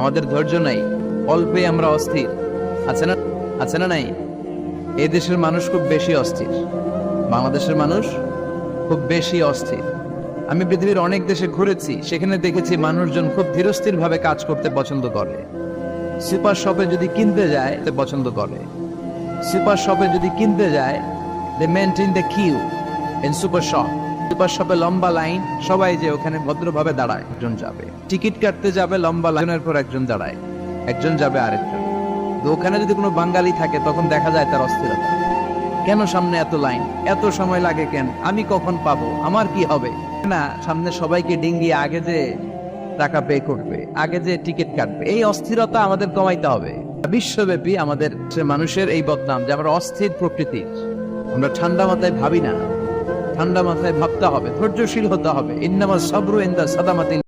আমাদের ধৈর্য নাই, অল্পে আমরা অস্থির। আছে না, আছে না নাই? এই দেশের মানুষ খুব বেশি অস্থির, বাংলাদেশের মানুষ খুব বেশি অস্থির। আমি পৃথিবীর অনেক দেশে ঘুরেছি, সেখানে দেখেছি মানুষজন খুব ধীরস্থির ভাবে কাজ করতে পছন্দ করে। সুপার শপে যদি কিনতে যায় পছন্দ করে, সুপার শপে যদি কিনতে যায়, they maintain the queue in super shop. Super শপে লম্বা লাইন, সবাই যে ওখানে ভদ্রভাবে দাঁড়ায়। একজন যাবে টিকিট কাটতে যাবে, লম্বা লাইনের পর একজন দাঁড়ায়, একজন যাবে আরেকজন। তো ওখানে যদি কোনো বাঙালি থাকে তখন দেখা যায় তার অস্থিরতা। কেন সামনে এত লাইন, এত সময় লাগে কেন, আমি কখন পাবো, আমার কি হবে? না, সামনে সবাইকে ডিঙ্গিয়ে আগে যে টাকা পে করবে, আগে যে টিকিট কাটবে, এই অস্থিরতা আমাদের কমাইতে হবে। বিশ্বব্যাপী আমাদের মানুষের এই বদনাম যে আমরা অস্থির প্রকৃতির, আমরা ঠান্ডা মাথায় ভাবি না। ঠান্ডা মাথায় ভাবতে হবে, ধৈর্যশীল হতে হবে। ইন্নামাস সাবরু ইনদা সাদামাতিল